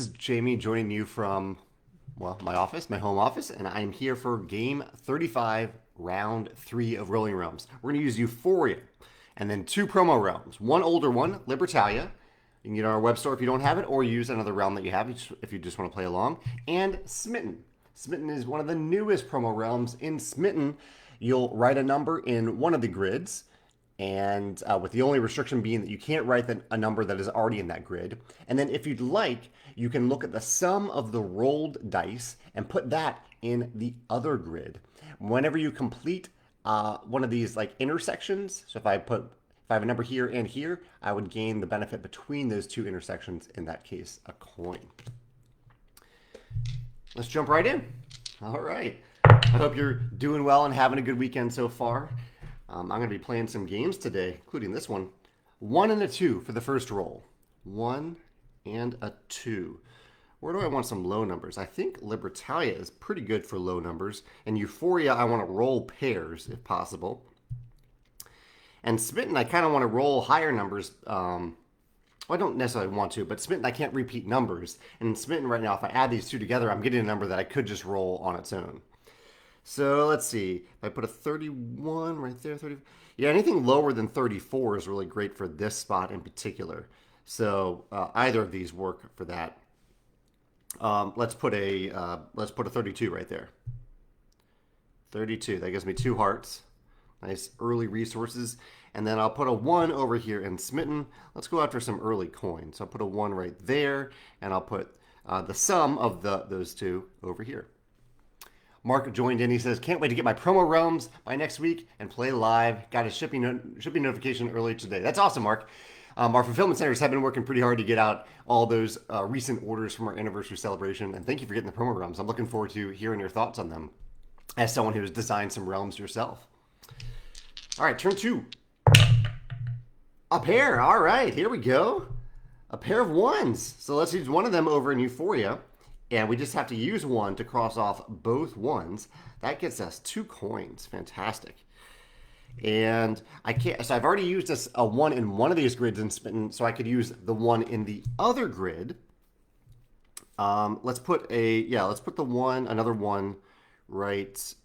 is Jamie joining you from, well, my office, my home office, and I'm here for game 35, round 3 of Rolling Realms. We're going to use Euphoria and then 2 promo realms. One older one, Libertalia. You can get it on our web store if you don't have it, or use another realm that you have if you just want to play along. And Smitten. Smitten is one of the newest promo realms. In Smitten, you'll write a number in one of the grids, and with the only restriction being that you can't write a number that is already in that grid. And then if you'd like, you can look at the sum of the rolled dice and put that in the other grid. Whenever you complete one of these like intersections, so if I have a number here and here, I would gain the benefit between those two intersections, in that case, a coin. Let's jump right in. All right. I hope you're doing well and having a good weekend so far. I'm going to be playing some games today, including this one. 1 and a 2 for the first roll. 1 and a 2. Where do I want some low numbers? I think Libertalia is pretty good for low numbers. And Euphoria, I want to roll pairs if possible. And Smitten, I kind of want to roll higher numbers. Well, I don't necessarily want to, but Smitten, I can't repeat numbers. And in Smitten right now, if I add these two together, I'm getting a number that I could just roll on its own. So let's see. If I put a 31 right there, 30. Yeah, anything lower than 34 is really great for this spot in particular. So either of these work for that. Let's put a 32 right there. 32. That gives me 2 hearts. Nice early resources. And then I'll put a 1 over here in Smitten. Let's go after some early coins. So I'll put a 1 right there, and I'll put the sum of those two over here. Mark joined in. He says, can't wait to get my promo realms by next week and play live. Got a shipping notification early today. That's awesome, Mark. Our fulfillment centers have been working pretty hard to get out all those recent orders from our anniversary celebration. And thank you for getting the promo realms. I'm looking forward to hearing your thoughts on them as someone who has designed some realms yourself. All right, turn 2. A pair. All right, here we go. A pair of 1s. So let's use one of them over in Euphoria. And we just have to use 1 to cross off both 1s. That gets us 2 coins. Fantastic. And I can't. So I've already used a 1 in one of these grids in Smitten, so I could use the 1 in the other grid. Let's put the another 1 right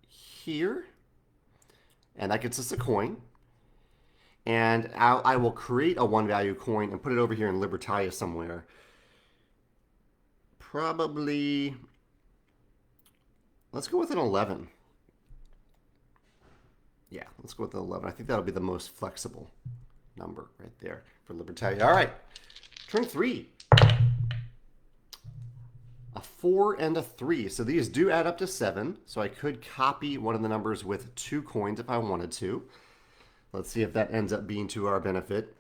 here, and that gets us a coin. And I will create a 1 value coin and put it over here in Libertalia somewhere. Probably, let's go with an 11. Yeah, let's go with an 11. I think that'll be the most flexible number right there for Libertalia. All right, turn 3. A 4 and a 3. So these do add up to 7. So I could copy one of the numbers with 2 coins if I wanted to. Let's see if that ends up being to our benefit.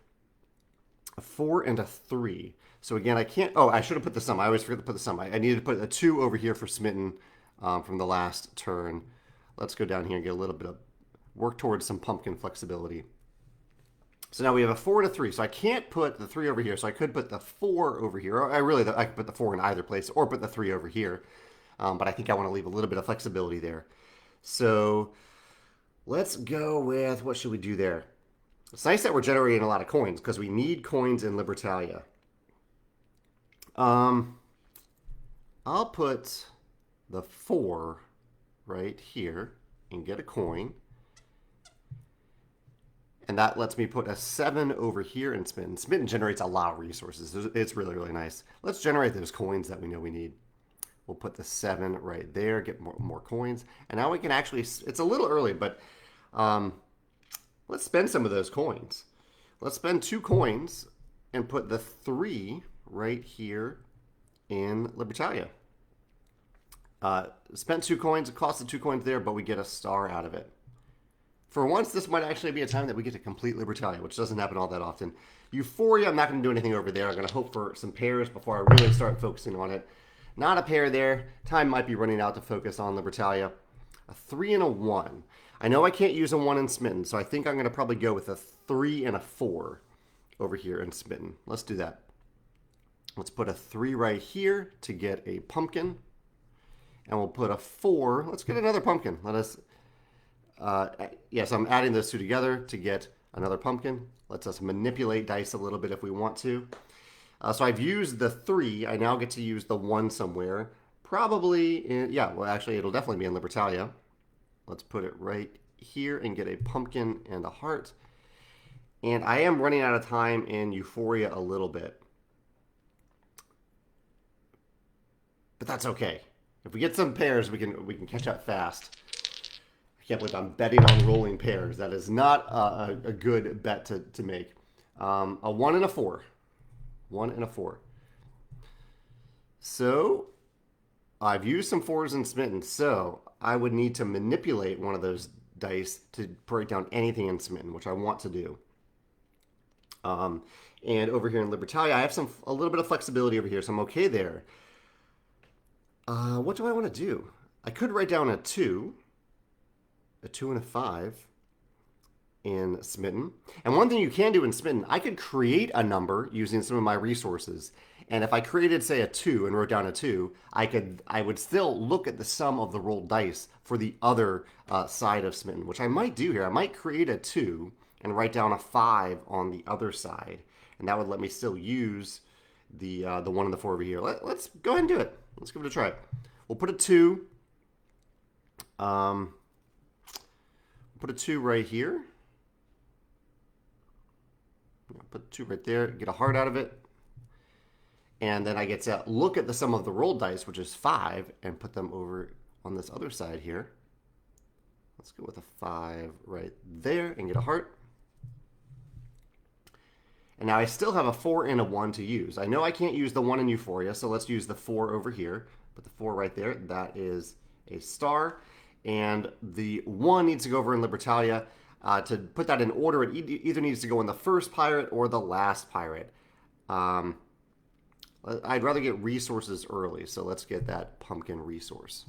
A 4 and a 3. So again, I can't. Oh, I should have put the sum. I always forget to put the sum. I needed to put a 2 over here for Smitten from the last turn. Let's go down here and get a little bit of work towards some pumpkin flexibility. So now we have a 4 and a 3. So I can't put the 3 over here. So I could put the 4 over here. Or I could put the 4 in either place, or put the 3 over here. But I think I want to leave a little bit of flexibility there. So let's go with, what should we do there? It's nice that we're generating a lot of coins because we need coins in Libertalia. I'll put the 4 right here and get a coin. And that lets me put a 7 over here in Smitten. Smitten generates a lot of resources. It's really, really nice. Let's generate those coins that we know we need. We'll put the 7 right there, get more coins. And now we can actually, it's a little early, but let's spend some of those coins. Let's spend 2 coins and put the 3 right here in Libertalia. Spent 2 coins, it cost the 2 coins there, but we get a star out of it. For once, this might actually be a time that we get to complete Libertalia, which doesn't happen all that often. Euphoria, I'm not going to do anything over there. I'm going to hope for some pairs before I really start focusing on it. Not a pair there. Time might be running out to focus on Libertalia. A 3 and a 1. I know I can't use a 1 in Smitten, so I think I'm going to probably go with a 3 and a 4 over here in Smitten. Let's do that. Let's put a 3 right here to get a pumpkin. And we'll put a 4. Let's get another pumpkin. Let us... yes, I'm adding those two together to get another pumpkin. Lets us manipulate dice a little bit if we want to. So I've used the 3. I now get to use the 1 somewhere. Probably in, yeah, well, actually, it'll definitely be in Libertalia. Let's put it right here and get a pumpkin and a heart. And I am running out of time in Euphoria a little bit. But that's okay. If we get some pairs, we can catch up fast. I can't believe I'm betting on rolling pairs. That is not a good bet to make. A 1 and a 4. 1 and a 4. So I've used some 4s and Smitten. So I would need to manipulate one of those dice to break down anything in Smitten, which I want to do. And over here in Libertalia, I have a little bit of flexibility over here, so I'm okay there. What do I want to do? I could write down a 2 and a 5 in Smitten. And one thing you can do in Smitten, I could create a number using some of my resources. And if I created, say, a 2 and wrote down a 2, I would still look at the sum of the rolled dice for the other side of Smitten, which I might do here. I might create a 2 and write down a 5 on the other side. And that would let me still use the 1 and the 4 over here. Let's go ahead and do it. Let's give it a try. We'll put a 2. Put a 2 right here. Put 2 right there. Get a heart out of it. And then I get to look at the sum of the rolled dice, which is 5, and put them over on this other side here. Let's go with a 5 right there and get a heart. And now I still have a 4 and a 1 to use. I know I can't use the 1 in Euphoria, so let's use the 4 over here. Put the 4 right there. That is a star. And the 1 needs to go over in Libertalia. To put that in order, it either needs to go in the first pirate or the last pirate. I'd rather get resources early, so let's get that pumpkin resource.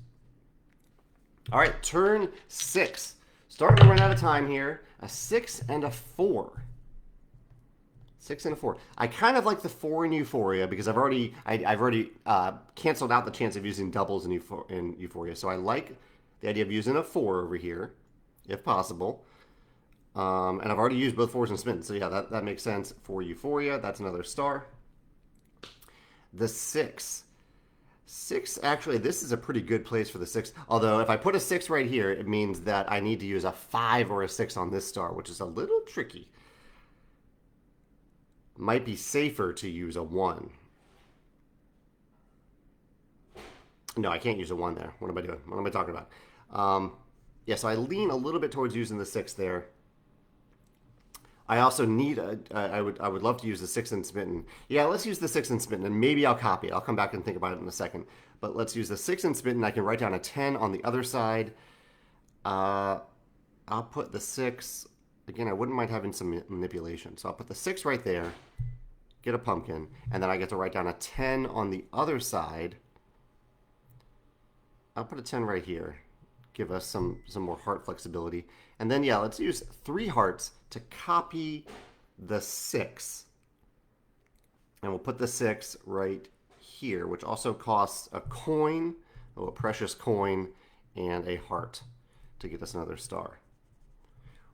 All right, turn 6. Starting to run out of time here. A 6 and a 4. 6 and a 4. I kind of like the 4 in Euphoria because I've already canceled out the chance of using doubles in Euphoria. So I like the idea of using a 4 over here, if possible. And I've already used both 4s and Smitten. So yeah, that makes sense for Euphoria. That's another star. The 6. 6, actually, this is a pretty good place for the 6. Although if I put a 6 right here, it means that I need to use a 5 or a 6 on this star, which is a little tricky. Might be safer to use a 1. No, I can't use a 1 there. What am I doing? What am I talking about? Yeah, so I lean a little bit towards using the 6 there. I also need I would love to use the 6 in Smitten. Yeah, let's use the 6 in Smitten, and maybe I'll copy it. I'll come back and think about it in a second. But let's use the 6 in Smitten. I can write down a 10 on the other side. I'll put the 6. Again, I wouldn't mind having some manipulation. So I'll put the 6 right there, get a pumpkin, and then I get to write down a 10 on the other side. I'll put a 10 right here. Give us some more heart flexibility. And then, yeah, let's use 3 hearts to copy the 6. And we'll put the 6 right here, which also costs a coin, a precious coin, and a heart to get us another star.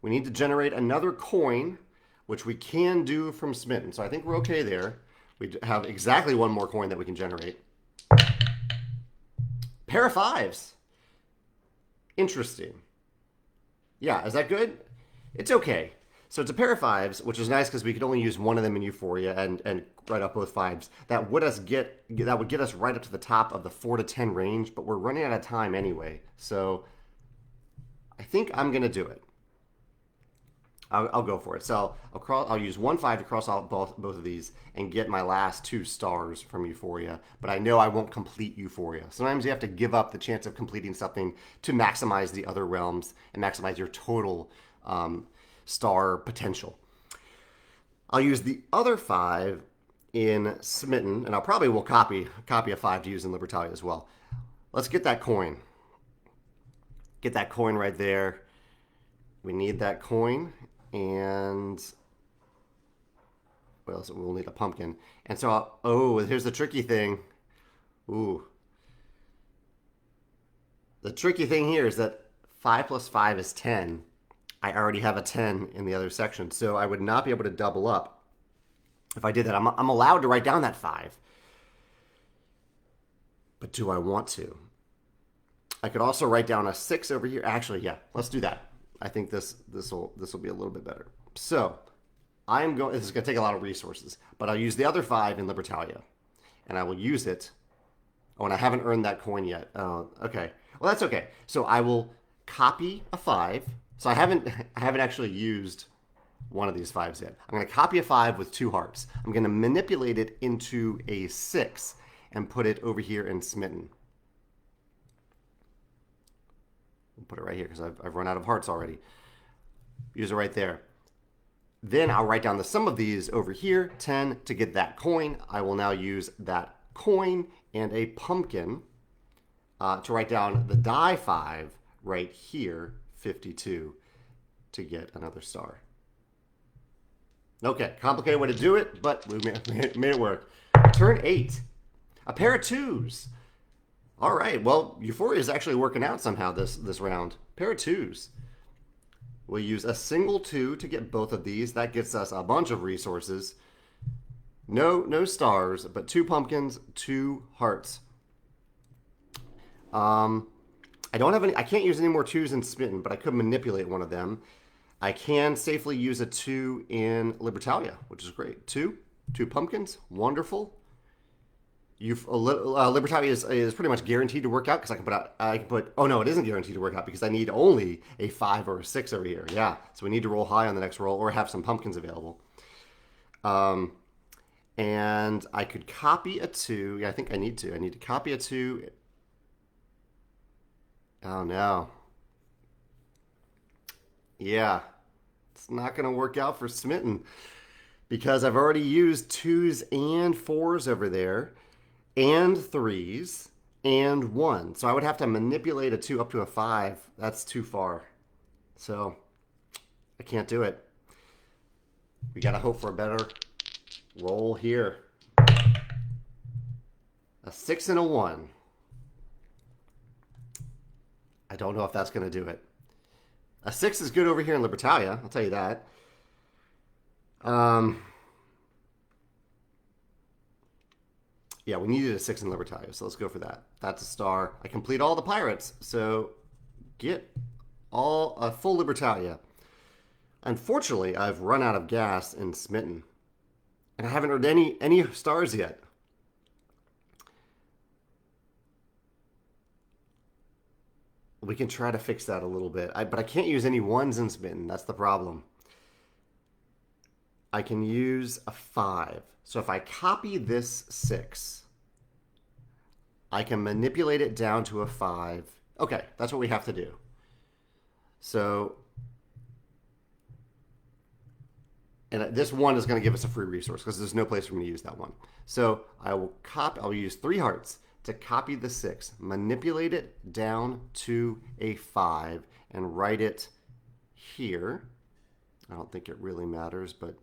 We need to generate another coin, which we can do from Smitten. So I think we're okay there. We have exactly 1 more coin that we can generate. Pair of 5s. Interesting. Yeah, is that good? It's okay. So it's a pair of 5s, which is nice because we could only use 1 of them in Euphoria and write up both 5s. That would get us right up to the top of the 4 to 10 range, but we're running out of time anyway. So I think I'm going to do it. I'll go for it. So I'll use 1 5 to cross out both of these and get my last 2 stars from Euphoria. But I know I won't complete Euphoria. Sometimes you have to give up the chance of completing something to maximize the other realms and maximize your total star potential. I'll use the other 5 in Smitten, and I probably will copy a 5 to use in Libertalia as well. Let's get that coin. Get that coin right there. We need that coin. And what else? We'll need a pumpkin. And so, here's the tricky thing. Ooh. The tricky thing here is that 5 plus 5 is 10. I already have a 10 in the other section, so I would not be able to double up. if I did that, I'm allowed to write down that 5. But do I want to? I could also write down a 6 over here. Actually, yeah, let's do that. I think this will be a little bit better. So this is going to take a lot of resources, but I'll use the other 5 in Libertalia, and I will use it. Oh, and I haven't earned that coin yet. Okay. Well, that's okay. So I will copy a 5. So I haven't actually used one of these 5s yet. I'm going to copy a 5 with 2 hearts. I'm going to manipulate it into a 6 and put it over here in Smitten. I'll put it right here because I've run out of hearts already. Use it right there. Then I'll write down the sum of these over here, 10, to get that coin. I will now use that coin and a pumpkin to write down the die 5 right here, 52, to get another star. Okay, complicated way to do it, but we made it work. Turn 8, a pair of 2s. All right, well, Euphoria is actually working out somehow this round. Pair of 2s. We'll use a single 2 to get both of these. That gets us a bunch of resources. No stars, but 2 pumpkins, 2 hearts. I don't have any. I can't use any more 2s in Smitten, but I could manipulate one of them. I can safely use a 2 in Libertalia, which is great. 2 pumpkins, wonderful. Libertalia is pretty much guaranteed to work out because I can put. Oh no, it isn't guaranteed to work out because I need only a 5 or a 6 over here. Yeah, so we need to roll high on the next roll or have some pumpkins available. And I could copy a 2. Yeah, I think I need to. I need to copy a 2. Oh no. Yeah, it's not going to work out for Smitten because I've already used 2s and 4s over there, and 3s, and 1. So I would have to manipulate a 2 up to a 5. That's too far. So I can't do it. We got to hope for a better roll here. A 6 and a 1. I don't know if that's going to do it. A 6 is good over here in Libertalia, I'll tell you that. Yeah, we needed a 6 in Libertalia, so let's go for that. That's a star. I complete all the pirates, so get a full Libertalia. Unfortunately, I've run out of gas in Smitten, and I haven't earned any stars yet. We can try to fix that a little bit, but I can't use any 1s in Smitten. That's the problem. I can use a 5. So if I copy this 6, I can manipulate it down to a 5. Okay, that's what we have to do. So, and this 1 is going to give us a free resource because there's no place for me to use that 1. So I'll use 3 hearts to copy the 6, manipulate it down to a 5, and write it here. I don't think it really matters, but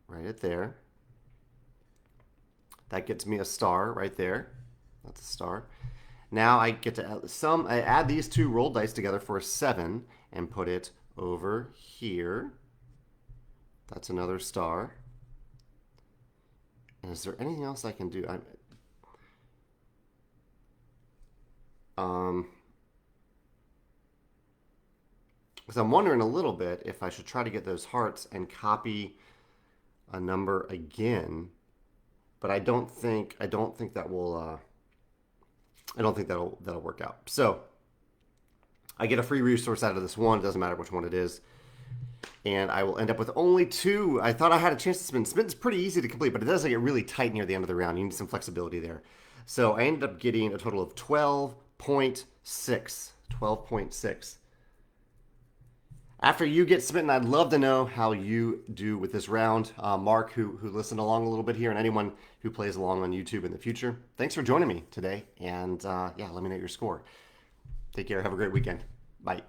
write it there. That gets me a star right there. That's a star. Now I get to add these 2 rolled dice together for a 7 and put it over here. That's another star. And is there anything else I can do? Because I'm wondering a little bit if I should try to get those hearts and copy a number again, but I don't think that will. I don't think that'll work out. So I get a free resource out of this 1. It doesn't matter which one it is. And I will end up with only 2. I thought I had a chance to spin. Spin's pretty easy to complete, but it does get really tight near the end of the round. You need some flexibility there. So I ended up getting a total of 12.6. 12.6. After you get smitten, I'd love to know how you do with this round. Mark, who listened along a little bit here, and anyone who plays along on YouTube in the future, thanks for joining me today. And yeah, let me know your score. Take care. Have a great weekend. Bye.